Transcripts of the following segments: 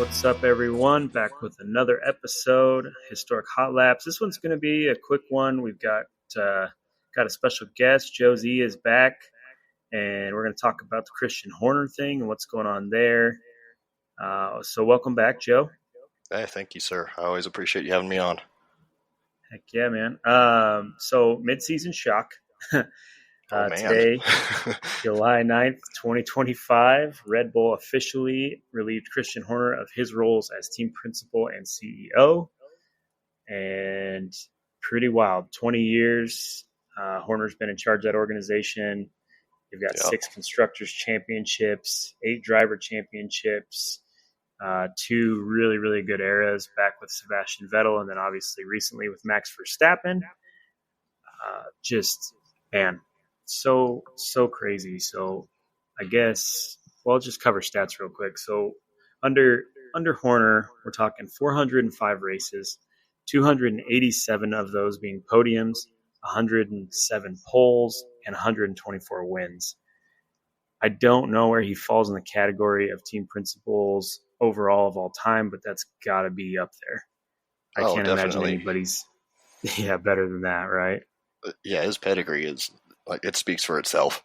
What's up, everyone? Back with another episode, Historic Hot Laps. This one's going to be a quick one. We've got a special guest. Josie is back, and we're going to talk about the Christian Horner thing and what's going on there. So welcome back, Joe. Hey, thank you, sir. I always appreciate you having me on. Heck yeah, man. So mid-season shock. Man. Today, July 9th, 2025, Red Bull officially relieved Christian Horner of his roles as team principal and CEO. And pretty wild. 20 years, Horner's been in charge of that organization. You've got 6 Constructors Championships, 8 Driver Championships, 2 really, really good eras back with Sebastian Vettel, and then obviously recently with Max Verstappen. Man. So crazy. So I guess I'll just cover stats real quick. So under Horner, we're talking 405 races, 287 of those being podiums, 107 poles, and 124 wins. I don't know where he falls in the category of team principals overall of all time, but that's got to be up there. I can't imagine anybody's better than that, right? Yeah, his pedigree is it speaks for itself.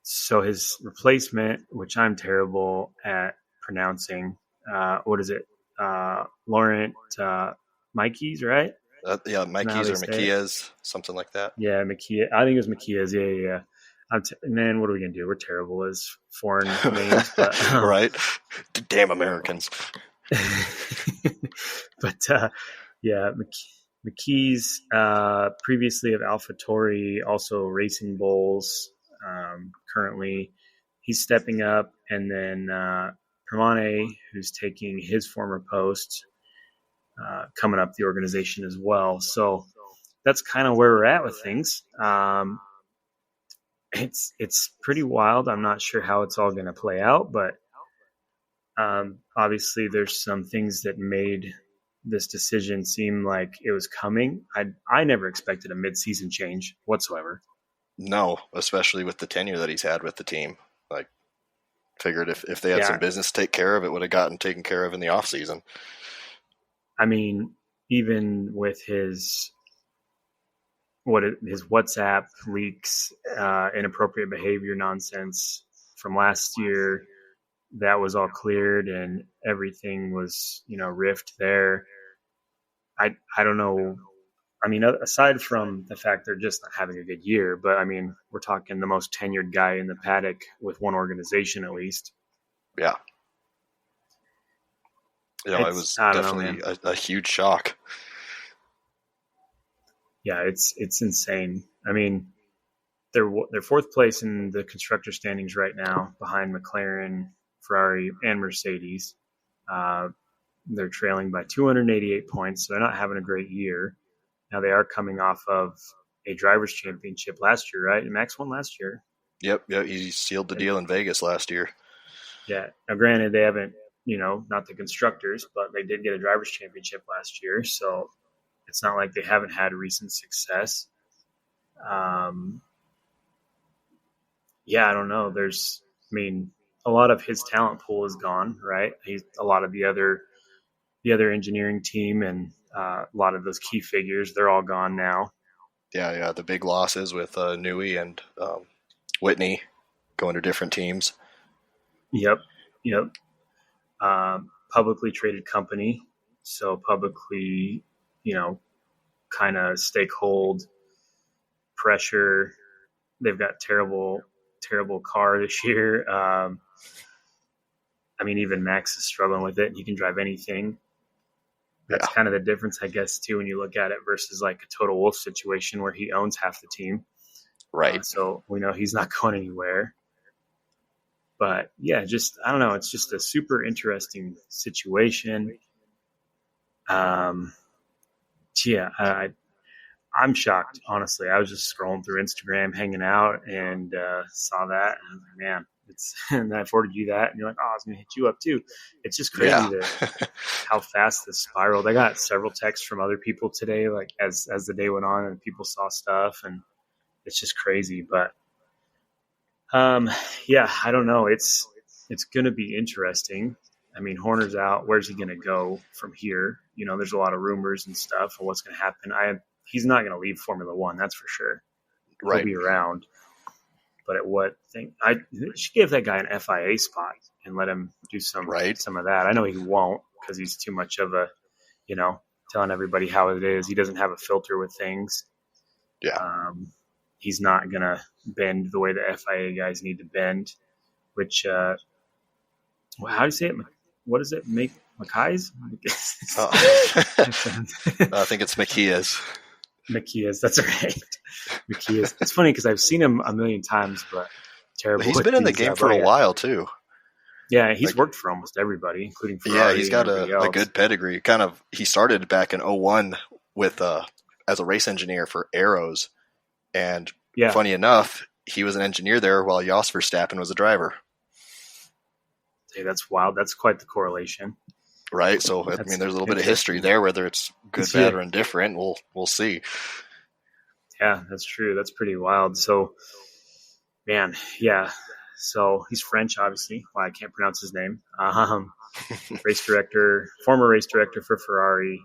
So his replacement, which I'm terrible at pronouncing, what is it? Laurent Mikes, right? Mikes or Macias, something like that. Yeah, Macias. I think it was Macias. Yeah. Man, what are we going to do? We're terrible as foreign names. But, right? Damn Americans. But, McKee's previously of AlphaTauri, also Racing Bulls. Currently, he's stepping up, and then Permane, who's taking his former post, coming up the organization as well. So that's kind of where we're at with things. It's pretty wild. I'm not sure how it's all going to play out, but obviously there's some things that made this decision seemed like it was coming. I never expected a mid-season change whatsoever. No, especially with the tenure that he's had with the team. Figured if they had some business to take care of, it would have gotten taken care of in the off season. I mean, even with his WhatsApp leaks, inappropriate behavior nonsense from last year, that was all cleared and everything was, riffed there. I don't know. I mean, aside from the fact they're just not having a good year, but I mean, we're talking the most tenured guy in the paddock with one organization at least. Yeah. It was definitely a huge shock. Yeah, it's insane. I mean, they're 4th place in the constructor standings right now, behind McLaren, Ferrari, and Mercedes. They're trailing by 288 points, so they're not having a great year. Now they are coming off of a drivers' championship last year, right? And Max won last year. Yep, he sealed the deal in Vegas last year. Yeah. Now, granted, they haven't, not the constructors, but they did get a drivers' championship last year, so it's not like they haven't had recent success. I don't know. A lot of his talent pool is gone, right? A lot of the other engineering team and a lot of those key figures, they're all gone now. Yeah, the big losses with Newey and Whitney going to different teams. Yep. Publicly traded company, so publicly, kind of stakehold pressure. They've got terrible car this year. Even Max is struggling with it, and he can drive anything. That's kind of the difference, I guess, too, when you look at it versus like a Total Wolff situation where he owns half the team. Right. So we know he's not going anywhere. But, I don't know. It's just a super interesting situation. I'm shocked, honestly. I was just scrolling through Instagram, hanging out, and saw that. And I was like, man, and I forwarded you that. And you're like, oh, I was going to hit you up too. It's just crazy how fast this spiraled. I got several texts from other people today, like as the day went on and people saw stuff. And it's just crazy. But, I don't know. It's it's going to be interesting. I mean, Horner's out. Where's he going to go from here? There's a lot of rumors and stuff of what's going to happen. He's not going to leave Formula One, that's for sure. He'll be around. But at what thing? I should give that guy an FIA spot and let him do some of that. I know he won't because he's too much of a, telling everybody how it is. He doesn't have a filter with things. Yeah. He's not going to bend the way the FIA guys need to bend, which, how do you say it? What is it? Mackay's? I think it's Makia's. Makia's, that's right. Makia's. It's funny because I've seen him a million times, but terrible. He's been in the game for a while, too. Yeah, he's worked for almost everybody, including Ferrari. Yeah, he's got a good pedigree. He started back in 2001 with as a race engineer for Arrows. And funny enough, he was an engineer there while Max Verstappen was a driver. Hey, that's wild. That's quite the correlation. Right. So, there's a little bit of history there, whether it's good, bad, or indifferent. We'll see. Yeah, that's true. That's pretty wild. So, man, yeah. So he's French, obviously. Why I can't pronounce his name. Former race director for Ferrari,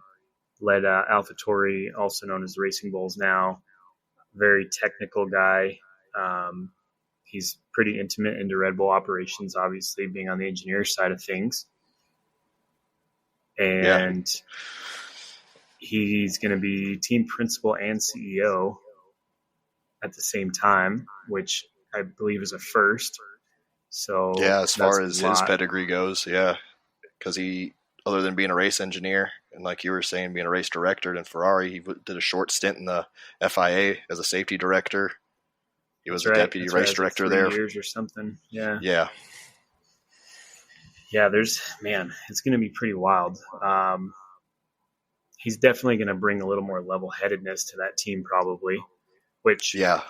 led AlphaTauri, also known as the Racing Bulls now. Very technical guy. He's pretty intimate into Red Bull operations, obviously, being on the engineer side of things. And he's going to be team principal and CEO at the same time, which I believe is a first. So as far as his pedigree goes, because he, other than being a race engineer and like you were saying, being a race director in Ferrari, he did a short stint in the FIA as a safety director. He was a deputy race director like there. 3 years or something. Yeah. Yeah. Yeah, it's going to be pretty wild. He's definitely going to bring a little more level-headedness to that team probably, which I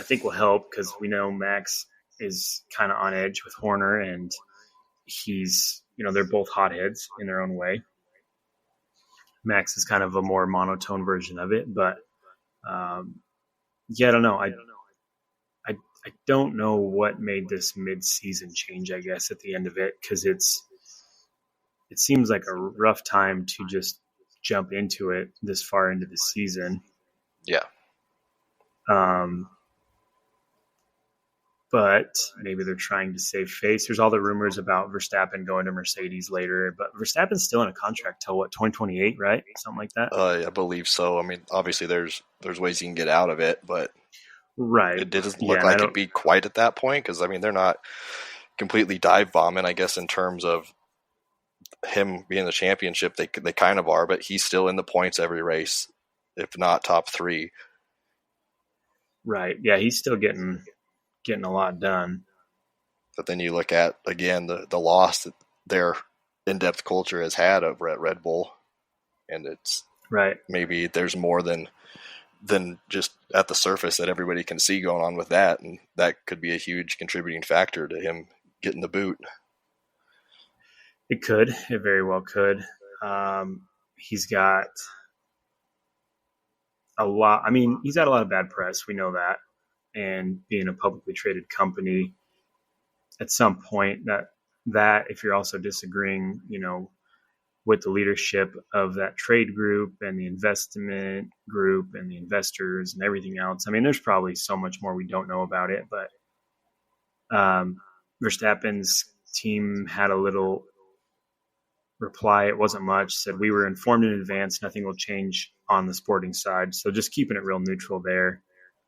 think will help because we know Max is kind of on edge with Horner, and he's, they're both hotheads in their own way. Max is kind of a more monotone version of it, but I don't know. I don't know what made this mid-season change, I guess, at the end of it, because it seems like a rough time to just jump into it this far into the season. Yeah. But maybe they're trying to save face. There's all the rumors about Verstappen going to Mercedes later, but Verstappen's still in a contract till 2028, right? Something like that. I believe so. Obviously there's ways you can get out of it, but it doesn't look like it'd be quite at that point because they're not completely dive bombing, I guess, in terms of him being the championship. They kind of are, but he's still in the points every race, if not top 3. Right. Yeah, he's still getting a lot done. But then you look at, again, the loss that their in-depth culture has had over at Red Bull, and it's maybe there's more than just at the surface that everybody can see going on with that, and that could be a huge contributing factor to him getting the boot. It very well could. He's got a lot. He's had a lot of bad press. We know that. And being a publicly traded company, at some point that if you're also disagreeing, with the leadership of that trade group and the investment group and the investors and everything else. There's probably so much more we don't know about it, but Verstappen's team had a little reply. It wasn't much. Said, we were informed in advance. Nothing will change on the sporting side. So just keeping it real neutral there.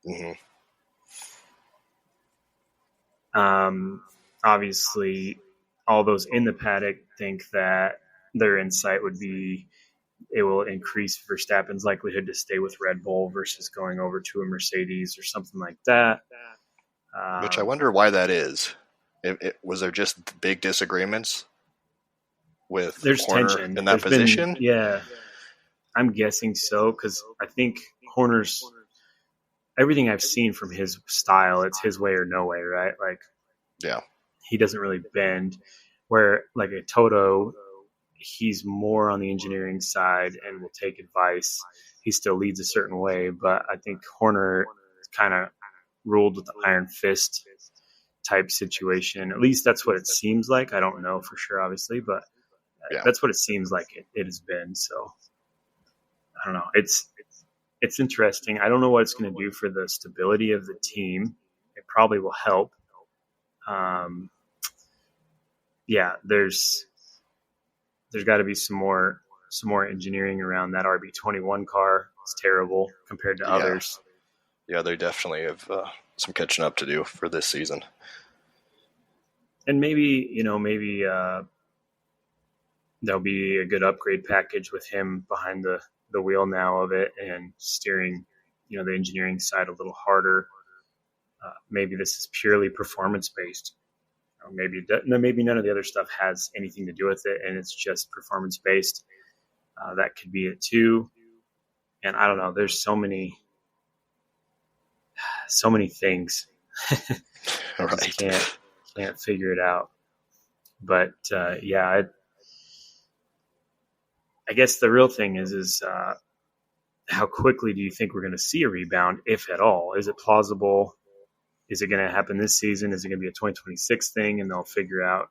Mm-hmm. Obviously, all those in the paddock think that their insight would be it will increase Verstappen's likelihood to stay with Red Bull versus going over to a Mercedes or something like that. Which I wonder why that is. Was there just big disagreements with Horner tension in that position? I'm guessing so, because I think Horner's everything I've seen from his style, it's his way or no way, right? He doesn't really bend. Where like a Toto, he's more on the engineering side and will take advice. He still leads a certain way, but I think Horner kind of ruled with the iron fist type situation. At least that's what it seems like. I don't know for sure, obviously, but that's what it seems like it has been. So I don't know. It's interesting. I don't know what it's going to do for the stability of the team. It probably will help. There's got to be some more engineering around that RB21 car. It's terrible compared to others. Yeah, they definitely have some catching up to do for this season. And maybe there'll be a good upgrade package with him behind the wheel now of it and steering, the engineering side a little harder. Maybe this is purely performance based. Maybe none of the other stuff has anything to do with it, and it's just performance based. That could be it too. And I don't know. There's so many things. I just can't figure it out. But I guess the real thing is how quickly do you think we're going to see a rebound, if at all? Is it plausible? Is it going to happen this season? Is it going to be a 2026 thing, and they'll figure out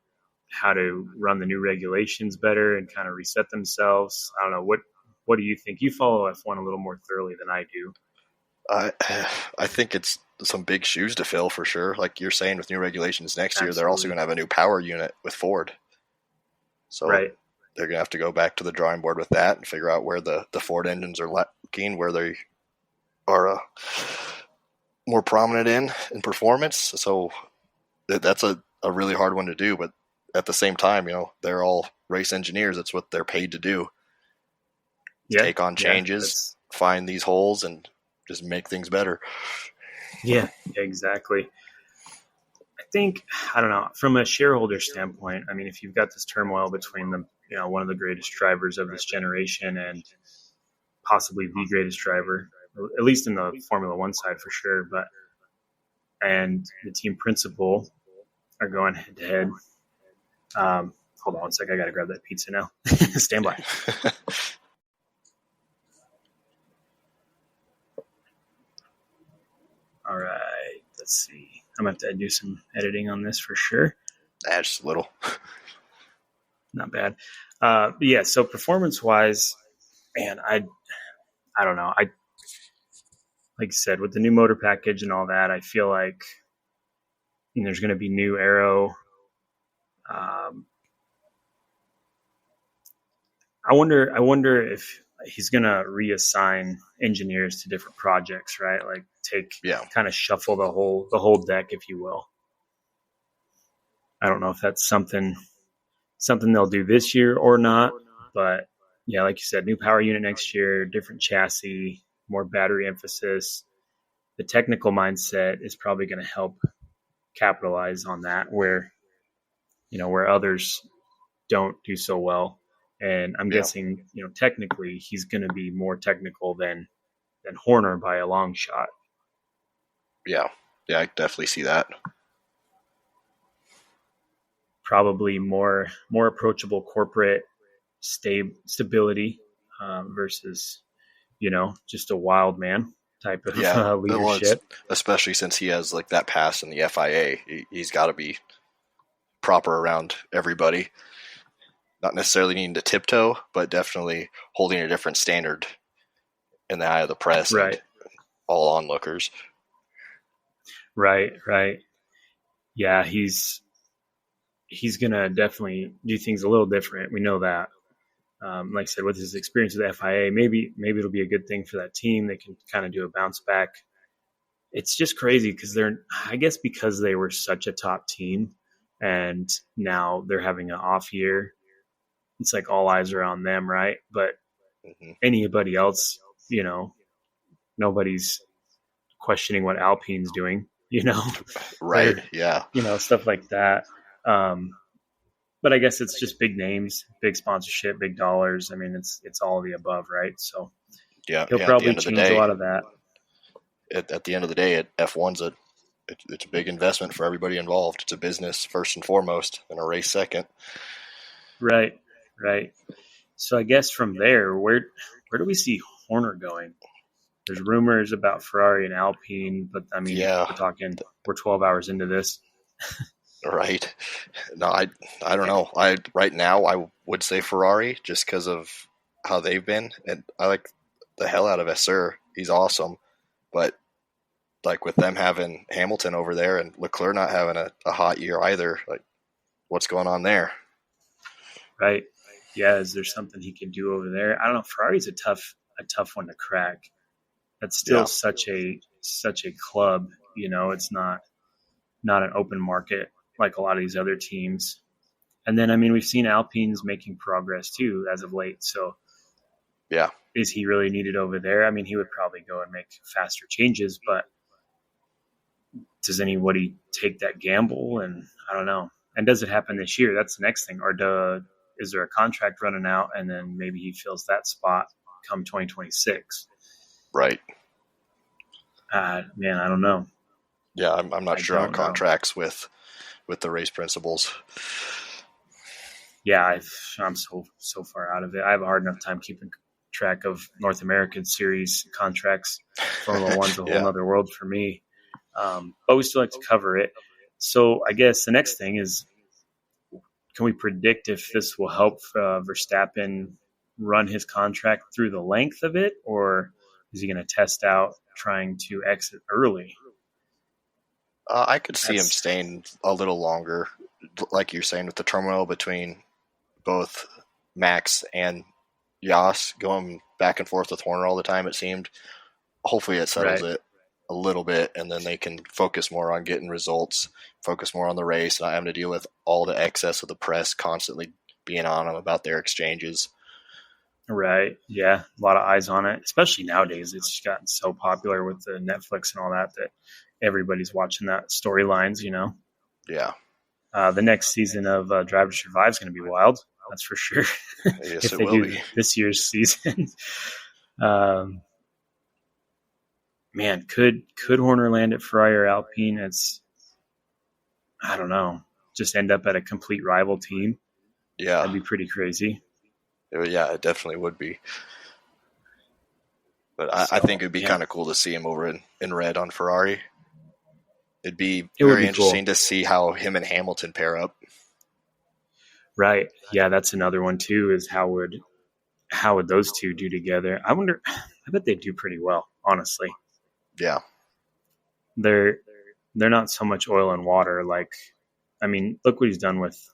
how to run the new regulations better and kind of reset themselves? I don't know. What do you think? You follow F1 a little more thoroughly than I do. I think it's some big shoes to fill for sure. Like you're saying, with new regulations next year, they're also going to have a new power unit with Ford. So they're going to have to go back to the drawing board with that and figure out where the Ford engines are lacking, where they are more prominent in performance. So that's a really hard one to do. But at the same time, they're all race engineers. That's what they're paid to do. Take on changes, find these holes, and just make things better. Yeah, exactly. I think, I don't know, from a shareholder standpoint, I mean, if you've got this turmoil between them, one of the greatest drivers of this generation and possibly the greatest driver, at least in the Formula One side for sure, and the team principal are going head to head. Hold on one sec. I got to grab that pizza now. Stand by. All right. Let's see. I'm going to have to do some editing on this for sure. Just a little. Not bad. So performance-wise, man, I don't know. Like I said, with the new motor package and all that, I feel like there's going to be new aero. I wonder if he's going to reassign engineers to different projects, right? Like kind of shuffle the whole deck, if you will. I don't know if that's something they'll do this year or not, but yeah, like you said, new power unit next year, different chassis, more battery emphasis. The technical mindset is probably going to help capitalize on that where others don't do so well. And I'm guessing, technically he's going to be more technical than Horner by a long shot. Yeah, I definitely see that. Probably more approachable corporate stability versus, just a wild man type of leadership. Especially since he has like that pass in the FIA, he's got to be proper around everybody. Not necessarily needing to tiptoe, but definitely holding a different standard in the eye of the press and all onlookers. Right. Yeah, he's going to definitely do things a little different. We know that. Like I said, with his experience with the FIA, maybe it'll be a good thing for that team. They can kind of do a bounce back. It's just crazy because they were such a top team and now they're having an off year. It's like all eyes are on them, right? But anybody else, nobody's questioning what Alpine's doing, Right, yeah. Stuff like that. But I guess it's just big names, big sponsorship, big dollars. I mean, it's all of the above, right? So he'll probably change a lot of that. At the end of the day, F1's it's a big investment for everybody involved. It's a business first and foremost, and a race second. Right. So I guess from there, where do we see Horner going? There's rumors about Ferrari and Alpine, but I mean, we're 12 hours into this. Right. No, I don't know. Right now I would say Ferrari just because of how they've been, and I like the hell out of Vasseur. He's awesome, but like with them having Hamilton over there and Leclerc not having a hot year either, like what's going on there? Right. Yeah. Is there something he can do over there? I don't know. Ferrari's a tough one to crack. That's still Yeah. such a club. It's not an open market like a lot of these other teams. And then, I mean, we've seen Alpine's making progress too as of late. So, yeah, is he really needed over there? I mean, he would probably go and make faster changes, but does anybody take that gamble? And I don't know. And does it happen this year? That's the next thing. Or is there a contract running out and then maybe he fills that spot come 2026? right. Man, I don't know. Yeah, I'm not sure on contracts with the race principals. Yeah, I'm so far out of it. I have a hard enough time keeping track of North American series contracts. Formula One's a whole other world for me. But we still like to cover it. So I guess the next thing is, can we predict if this will help Verstappen run his contract through the length of it, or is he going to test out trying to exit early? I could see him staying a little longer, like you're saying, with the turmoil between both Max and Yas going back and forth with Horner all the time, it seemed. Hopefully it settles it a little bit, and then they can focus more on getting results, focus more on the race, not having to deal with all the excess of the press constantly being on them about their exchanges. Right. Yeah. A lot of eyes on it, especially nowadays. It's gotten so popular with the Netflix and all that everybody's watching that storylines, Yeah. The next season of Drive to Survive is going to be wild. That's for sure. Yes, if they do this year's season. Man, could Horner land at Ferrari or Alpine? I don't know. Just end up at a complete rival team. Yeah. That'd be pretty crazy. Yeah, it definitely would be. But I think it'd be kind of cool to see him over in red on Ferrari. It'd be very interesting to see how him and Hamilton pair up. Right. Yeah, that's another one too, is how would those two do together? I bet they do pretty well, honestly. Yeah. They're not so much oil and water. Like, I mean, look what he's done with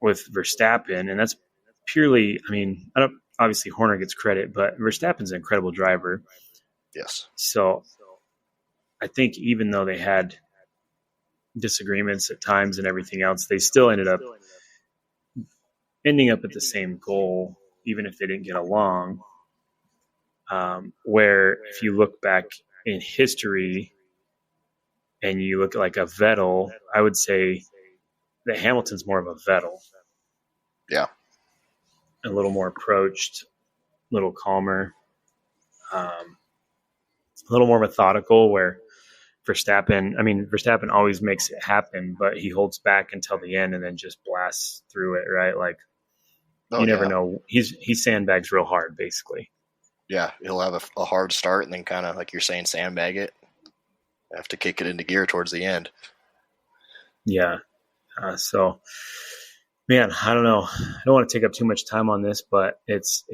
Verstappen, and that's purely, I mean, obviously Horner gets credit, but Verstappen's an incredible driver. Yes. So I think even though they had disagreements at times and everything else, they still ended up at the same goal, even if they didn't get along. Where if you look back in history and you look at like a Vettel, I would say that Hamilton's more of a Vettel. Yeah. A little more approached, a little calmer, a little more methodical, where Verstappen always makes it happen, but he holds back until the end and then just blasts through it, right? Like, you never know. He sandbags real hard, basically. Yeah, he'll have a hard start and then kind of, like you're saying, sandbag it. Have to kick it into gear towards the end. Yeah. So, man, I don't know. I don't want to take up too much time on this, but it's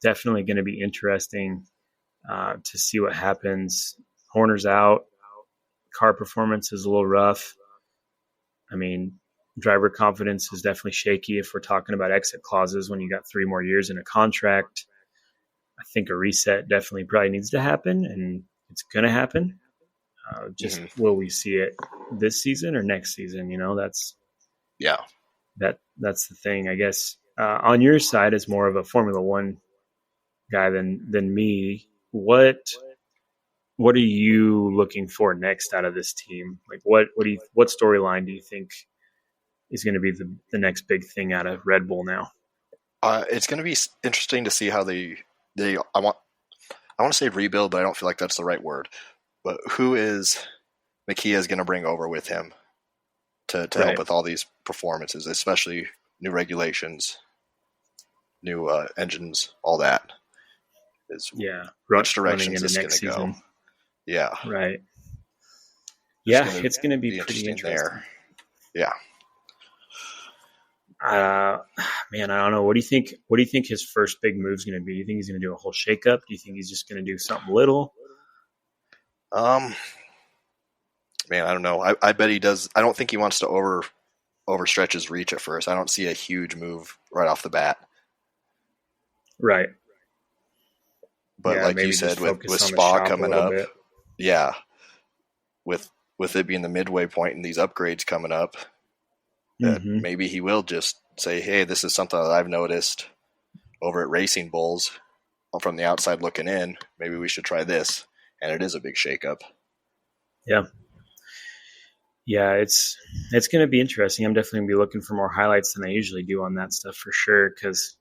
definitely going to be interesting to see what happens. Horner's out. Car performance is a little rough. I mean, driver confidence is definitely shaky if we're talking about exit clauses when you got 3 more years in a contract. I think a reset definitely probably needs to happen, and it's going to happen. Will we see it this season or next season? That's the thing, I guess. On your side, as more of a Formula One guy than me, what are you looking for next out of this team? Like, what storyline do you think is going to be the next big thing out of Red Bull now? It's going to be interesting to see how they I want to say rebuild, but I don't feel like that's the right word. But who is Makia going to bring over with him to help with all these performances, especially new regulations, new engines, all that? Which direction is this going to go? Yeah. Right. it's going to be pretty interesting. Yeah. Man, I don't know. What do you think? What do you think his first big move is going to be? Do you think he's going to do a whole shakeup? Do you think he's just going to do something little? Man, I don't know. I bet he does. I don't think he wants to overstretch his reach at first. I don't see a huge move right off the bat. Right. But like you said, with Spa coming up, with it being the midway point and these upgrades coming up, that maybe he will just say, hey, this is something that I've noticed over at Racing Bulls from the outside looking in. Maybe we should try this. And it is a big shakeup. Yeah. Yeah, it's going to be interesting. I'm definitely going to be looking for more highlights than I usually do on that stuff for sure, because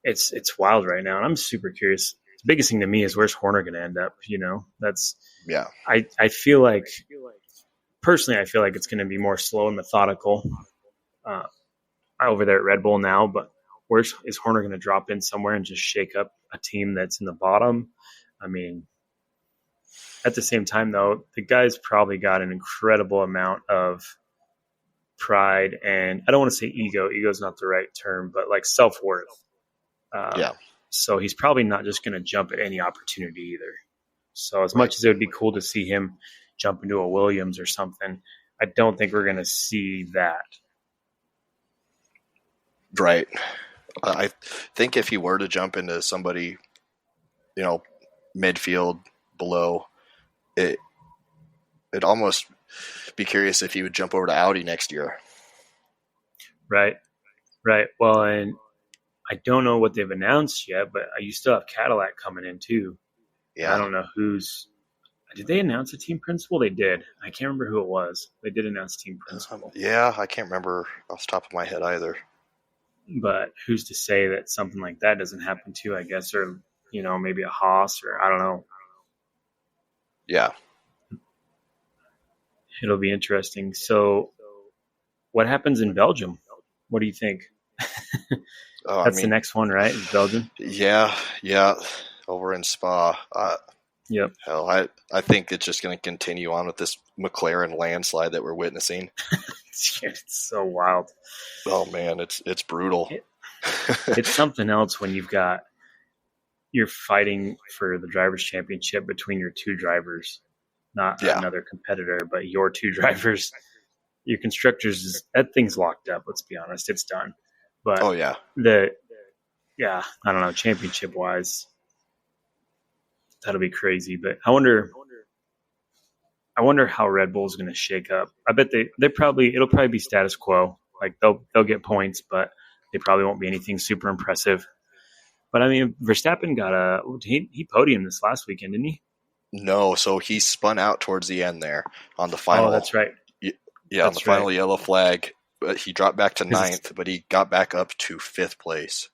it's wild right now. And I'm super curious. The biggest thing to me is where's Horner going to end up? That's I feel like personally, I feel like it's going to be more slow and methodical over there at Red Bull now. But is Horner going to drop in somewhere and just shake up a team that's in the bottom? I mean, at the same time, though, the guy's probably got an incredible amount of pride and I don't want to say ego. Ego is not the right term, but like self-worth. So he's probably not just going to jump at any opportunity either. So as much as it would be cool to see him jump into a Williams or something, I don't think we're going to see that. Right. I think if he were to jump into somebody, midfield below, it'd almost be curious if he would jump over to Audi next year. Right. Well, and I don't know what they've announced yet, but you still have Cadillac coming in too. Yeah. I don't know did they announce a team principal? They did. I can't remember who it was. They did announce team principal. I can't remember off the top of my head either. But who's to say that something like that doesn't happen too, I guess, or, maybe a Haas or I don't know. Yeah. It'll be interesting. So what happens in Belgium? What do you think? That's the next one, right? In Belgium? Yeah. Over in Spa. Yep. Hell, I think it's just going to continue on with this McLaren landslide that we're witnessing. It's so wild. Oh man, it's brutal. It's something else when you're fighting for the drivers' championship between your two drivers, not another competitor, but your two drivers. Your constructors, that thing's locked up. Let's be honest, it's done. But I don't know, championship wise, that'll be crazy. But I wonder how Red Bull's going to shake up. I bet it'll probably be status quo. Like they'll get points, but they probably won't be anything super impressive. But I mean, Verstappen he podiumed this last weekend, didn't he? No, so he spun out towards the end there on the final. Oh, that's right. Yeah, on the final yellow flag. But he dropped back to 9th, but he got back up to 5th place.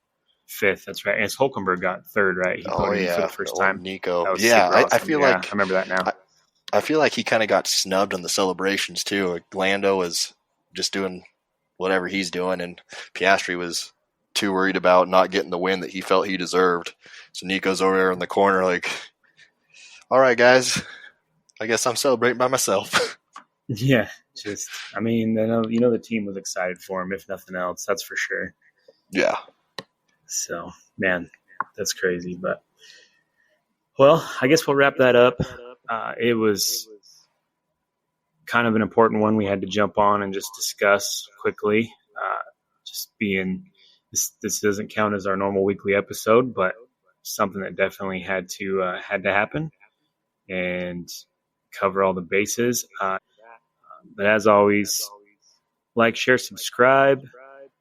5th, that's right. And Hulkenberg got 3rd, right? He podiumed for the first time. Nico. Yeah, I feel like I remember that now. I feel like he kind of got snubbed in the celebrations too. Like Lando was just doing whatever he's doing, and Piastri was too worried about not getting the win that he felt he deserved. So Nico's over there in the corner like, all right, guys, I guess I'm celebrating by myself. Yeah, the team was excited for him, if nothing else. That's for sure. Yeah. So, man, that's crazy. But, well, I guess we'll wrap that up. It was kind of an important one we had to jump on and just discuss quickly. This doesn't count as our normal weekly episode, but something that definitely had to happen and cover all the bases. But as always, like, share, subscribe,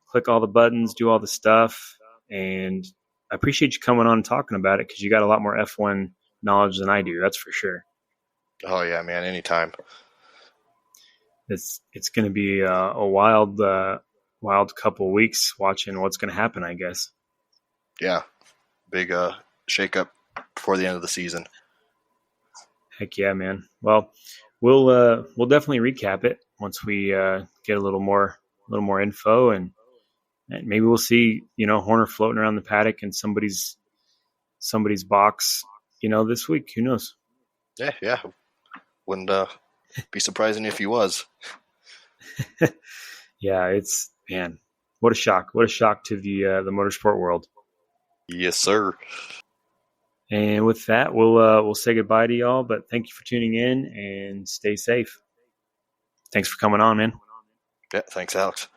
click all the buttons, do all the stuff. And I appreciate you coming on and talking about it because you got a lot more F1 knowledge than I do. That's for sure. Oh, yeah, man. Anytime. It's going to be a wild couple weeks watching what's going to happen, I guess. Yeah. Big shakeup before the end of the season. Heck yeah, man. Well, we'll definitely recap it once we get a little more info, and maybe we'll see Horner floating around the paddock in somebody's box this week. Who knows? Yeah. Wouldn't Be surprising if he was. Yeah, it's, man, what a shock! What a shock to the motorsport world. Yes, sir. And with that, we'll say goodbye to y'all. But thank you for tuning in and stay safe. Thanks for coming on, man. Yeah, thanks, Alex.